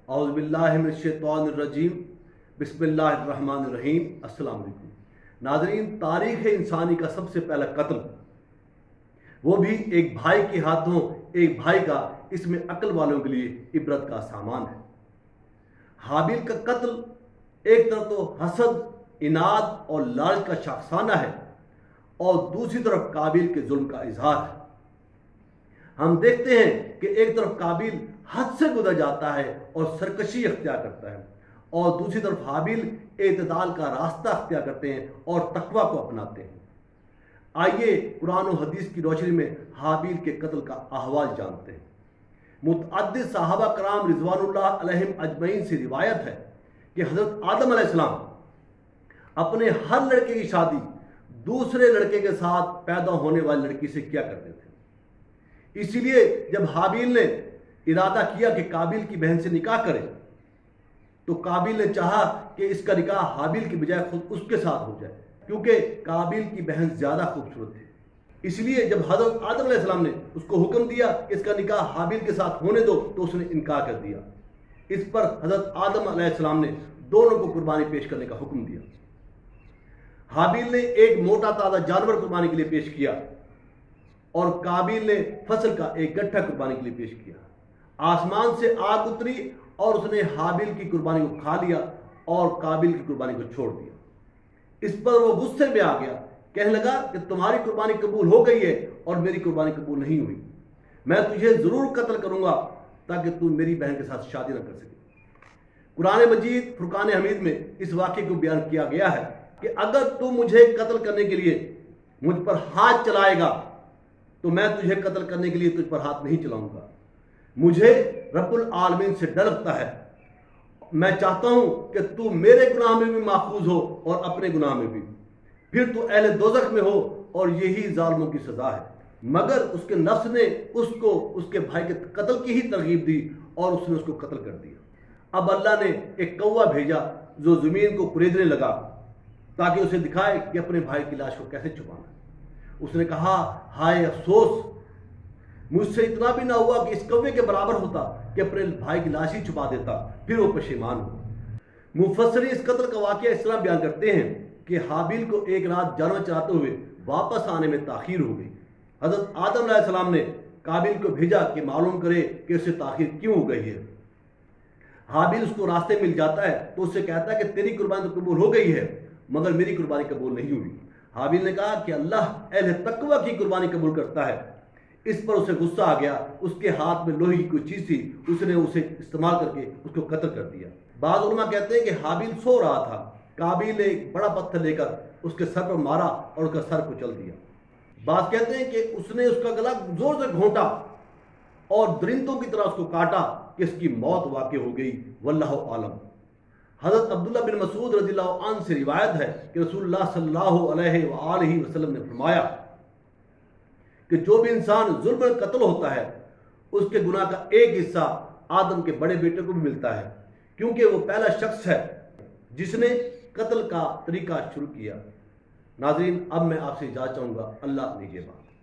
اعوذ باللہ من الشیطان الرجیم بسم اللہ الرحمن الرحیم۔ السلام علیکم ناظرین، تاریخ انسانی کا سب سے پہلا قتل، وہ بھی ایک بھائی کے ہاتھوں، ایک بھائی کا، اس میں عقل والوں کے لیے عبرت کا سامان ہے۔ حابیل کا قتل ایک طرف تو حسد، اناد اور لالچ کا شاخسانہ ہے، اور دوسری طرف قابیل کے ظلم کا اظہار ہے۔ ہم دیکھتے ہیں کہ ایک طرف قابیل حد سے گزر جاتا ہے اور سرکشی اختیار کرتا ہے، اور دوسری طرف حابیل اعتدال کا راستہ اختیار کرتے ہیں اور تقوی کو اپناتے ہیں۔ آئیے قرآن و حدیث کی روشنی میں حابیل کے قتل کا احوال جانتے ہیں۔ متعدد صحابہ کرام رضوان اللہ علیہم اجمعین سے روایت ہے کہ حضرت آدم علیہ السلام اپنے ہر لڑکے کی شادی دوسرے لڑکے کے ساتھ پیدا ہونے والی لڑکی سے کیا کرتے تھے۔ اسی لیے جب حابیل نے ارادہ کیا کہ قابیل کی بہن سے نکاح کرے، تو قابیل نے چاہا کہ اس کا نکاح حابیل کی بجائے خود اس کے ساتھ ہو جائے، کیونکہ قابیل کی بہن زیادہ خوبصورت تھی۔ اس لیے جب حضرت آدم علیہ السلام نے اس کو حکم دیا کہ اس کا نکاح حابیل کے ساتھ ہونے دو، تو اس نے انکار کر دیا۔ اس پر حضرت آدم علیہ السلام نے دونوں کو قربانی پیش کرنے کا حکم دیا۔ حابیل نے ایک موٹا تازہ جانور قربانی کے لیے پیش کیا، اور قابیل نے فصل کا ایک گٹھا قربانی کے لیے پیش کیا۔ آسمان سے آگ اتری اور اس نے حابیل کی قربانی کو کھا لیا اور قابیل کی قربانی کو چھوڑ دیا۔ اس پر وہ غصے میں آ گیا، کہنے لگا کہ تمہاری قربانی قبول ہو گئی ہے اور میری قربانی قبول نہیں ہوئی، میں تجھے ضرور قتل کروں گا تاکہ تم میری بہن کے ساتھ شادی نہ کر سکے۔ قرآن مجید فرقان حمید میں اس واقعے کو بیان کیا گیا ہے کہ اگر تو مجھے قتل کرنے کے لیے مجھ پر ہاتھ چلائے گا تو میں تجھے قتل کرنے کے لیے تجھ پر ہاتھ نہیں چلاؤں گا۔ مجھے رب العالمین سے ڈر لگتا ہے، میں چاہتا ہوں کہ تو میرے گناہ میں بھی محفوظ ہو اور اپنے گناہ میں بھی، پھر تو اہل دوزخ میں ہو، اور یہی ظالموں کی سزا ہے۔ مگر اس کے نفس نے اس کو اس کے بھائی کے قتل کی ہی ترغیب دی اور اس نے اس کو قتل کر دیا۔ اب اللہ نے ایک کوہ بھیجا جو زمین کو کریدنے لگا تاکہ اسے دکھائے کہ اپنے بھائی کی لاش کو کیسے چھپانا ہے۔ اس نے کہا، ہائے افسوس، مجھ سے اتنا بھی نہ ہوا کہ اس کوے کے برابر ہوتا کہ اپنے بھائی کی لاش ہی چھپا دیتا، پھر وہ پشیمان ہو۔ مفسرین اس قتل کا واقعہ اس طرح بیان کرتے ہیں کہ حابیل کو ایک رات جانور چراتے ہوئے واپس آنے میں تاخیر ہو گئی۔ حضرت آدم علیہ السلام نے قابیل کو بھیجا کہ معلوم کرے کہ اسے تاخیر کیوں ہو گئی ہے۔ حابیل اس کو راستے مل جاتا ہے تو اس سے کہتا ہے کہ تیری قربانی تو قبول ہو گئی ہے مگر میری قربانی قبول نہیں ہوئی۔ حابیل نے کہا کہ اللہ اہل تقوی کی قربانی قبول کرتا ہے۔ اس پر اسے غصہ آ گیا، اس کے ہاتھ میں لوہے کی کوئی چیز تھی، اس نے اسے استعمال کر کے اس کو قتل کر دیا۔ بعض علماء کہتے ہیں کہ حابیل سو رہا تھا، قابیل نے ایک بڑا پتھر لے کر اس کے سر پر مارا اور اس کا سر کچل دیا۔ بعض کہتے ہیں کہ اس نے اس کا گلا زور سے گھونٹا اور درندوں کی طرح اس کو کاٹا کہ اس کی موت واقع ہو گئی، واللہ عالم۔ حضرت عبداللہ بن مسعود رضی اللہ عنہ سے روایت ہے کہ رسول اللہ صلی اللہ علیہ وآلہ وسلم نے فرمایا کہ جو بھی انسان ظلم میں قتل ہوتا ہے اس کے گناہ کا ایک حصہ آدم کے بڑے بیٹے کو بھی ملتا ہے، کیونکہ وہ پہلا شخص ہے جس نے قتل کا طریقہ شروع کیا۔ ناظرین، اب میں آپ سے اجازت چاہوں گا، اللہ نگہبان۔